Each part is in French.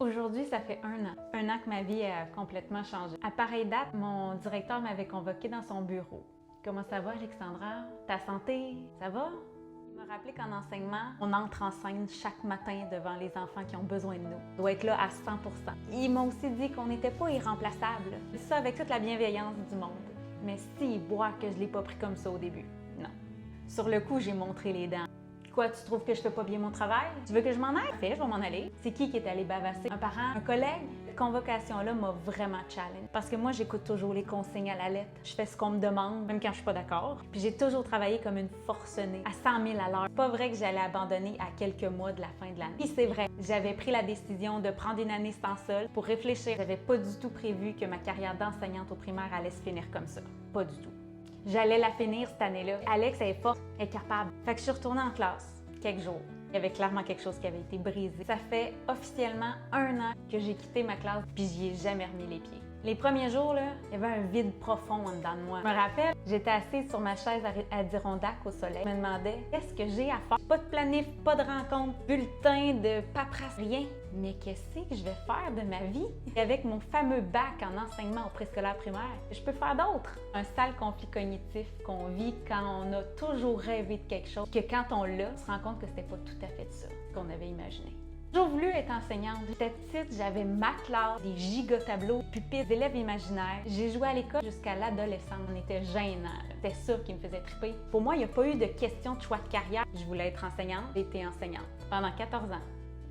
Aujourd'hui, ça fait 1 an. 1 an que ma vie a complètement changé. À pareille date, mon directeur m'avait convoqué dans son bureau. Comment ça va, Alexandra? Ta santé, ça va? Il m'a rappelé qu'en enseignement, on entre en scène chaque matin devant les enfants qui ont besoin de nous. On doit être là à 100%. Il m'a aussi dit qu'on n'était pas irremplaçable. Il dit ça avec toute la bienveillance du monde. Mais s'il voit que je ne l'ai pas pris comme ça au début, non. Sur le coup, j'ai montré les dents. Quoi, tu trouves que je fais pas bien mon travail? Tu veux que je m'en aille? Fait, je vais m'en aller. C'est qui est allé bavasser? Un parent? Un collègue? Cette convocation-là m'a vraiment challenge. Parce que moi, j'écoute toujours les consignes à la lettre. Je fais ce qu'on me demande, même quand je suis pas d'accord. Puis j'ai toujours travaillé comme une forcenée, à 100 000 à l'heure. Pas vrai que j'allais abandonner à quelques mois de la fin de l'année. Puis c'est vrai, j'avais pris la décision de prendre une année sans solde pour réfléchir. J'avais pas du tout prévu que ma carrière d'enseignante au primaire allait se finir comme ça. Pas du tout. J'allais la finir cette année-là. Alex, elle est forte, elle est capable. Fait que je suis retournée en classe quelques jours. Il y avait clairement quelque chose qui avait été brisé. Ça fait officiellement 1 an que j'ai quitté ma classe puis j'y ai jamais remis les pieds. Les premiers jours, là, il y avait un vide profond en dedans de moi. Je me rappelle, j'étais assise sur ma chaise Adirondack au soleil. Je me demandais, qu'est-ce que j'ai à faire? Pas de planif, pas de rencontre, bulletin, de paperasse, rien. Mais qu'est-ce que je vais faire de ma vie? Avec mon fameux bac en enseignement au préscolaire primaire, je peux faire d'autres. Un sale conflit cognitif qu'on vit quand on a toujours rêvé de quelque chose, que quand on l'a, on se rend compte que c'était pas tout à fait ça qu'on avait imaginé. J'ai toujours voulu être enseignante. J'étais petite, j'avais ma classe, des gigotableaux, pupitres, des élèves imaginaires. J'ai joué à l'école jusqu'à l'adolescence. On était gênants. C'était ça qui me faisait triper. Pour moi, il n'y a pas eu de question de choix de carrière. Je voulais être enseignante. J'ai été enseignante pendant 14 ans.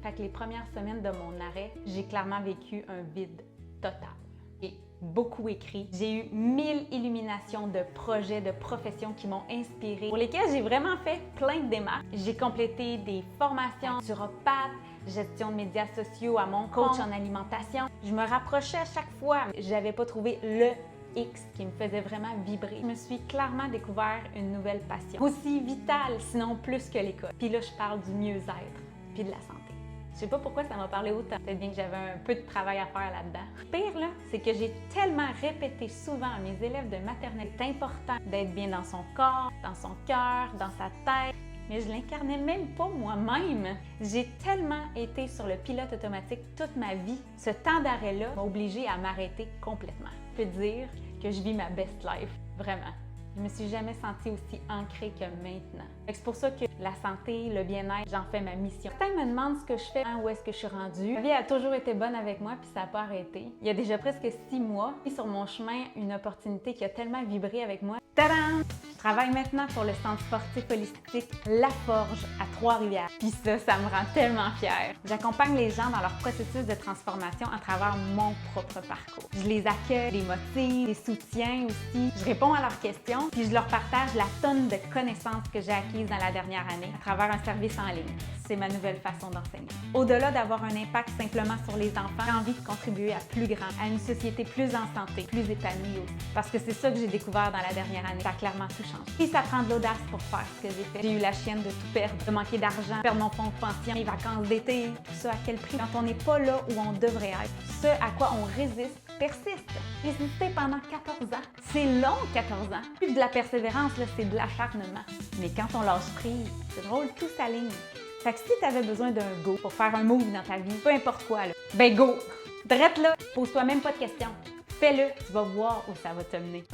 Fait que les premières semaines de mon arrêt, j'ai clairement vécu un vide total. J'ai beaucoup écrit. J'ai eu 1000 illuminations de projets, de professions qui m'ont inspirée, pour lesquels j'ai vraiment fait plein de démarches. J'ai complété des formations naturopathe, gestion de médias sociaux à mon coach en alimentation. Je me rapprochais à chaque fois. J'avais pas trouvé le X qui me faisait vraiment vibrer. Je me suis clairement découvert une nouvelle passion, aussi vitale, sinon plus que l'école. Puis là, je parle du mieux-être, puis de la santé. Je sais pas pourquoi ça m'a parlé autant. Peut-être bien que j'avais un peu de travail à faire là-dedans. Pire, là, c'est que j'ai tellement répété souvent à mes élèves de maternelle, c'est important d'être bien dans son corps, dans son cœur, dans sa tête. Mais je l'incarnais même pas moi-même. J'ai tellement été sur le pilote automatique toute ma vie. Ce temps d'arrêt-là m'a obligée à m'arrêter complètement. Je peux dire que je vis ma best life, vraiment. Je me suis jamais sentie aussi ancrée que maintenant. C'est pour ça que la santé, le bien-être, j'en fais ma mission. Certains me demandent ce que je fais, où est-ce que je suis rendue. Ma vie a toujours été bonne avec moi, puis ça n'a pas arrêté. Il y a déjà presque 6 mois, et sur mon chemin, une opportunité qui a tellement vibré avec moi. Tadam! Je travaille maintenant pour le centre sportif holistique La Forge à Trois-Rivières. Puis ça me rend tellement fière. J'accompagne les gens dans leur processus de transformation à travers mon propre parcours. Je les accueille, les motive, les soutiens aussi. Je réponds à leurs questions, puis je leur partage la tonne de connaissances que j'ai acquises dans la dernière année à travers un service en ligne. C'est ma nouvelle façon d'enseigner. Au-delà d'avoir un impact simplement sur les enfants, j'ai envie de contribuer à plus grand, à une société plus en santé, plus épanouie aussi. Parce que c'est ça que j'ai découvert dans la dernière année. Ça a clairement tout changé. Puis ça prend de l'audace pour faire ce que j'ai fait. J'ai eu la chienne de tout perdre, de manquer d'argent, perdre mon fonds de pension, mes vacances d'été, tout ça à quel prix? Quand on n'est pas là où on devrait être, ce à quoi on résiste persiste. Résister pendant 14 ans. C'est long, 14 ans. Plus de la persévérance, là, c'est de l'acharnement. Mais quand on lâche prise, c'est drôle, tout s'aligne. Fait que si tu avais besoin d'un go pour faire un move dans ta vie, peu importe quoi, là, ben go! Drette là, pose-toi même pas de questions. Fais-le, tu vas voir où ça va te mener.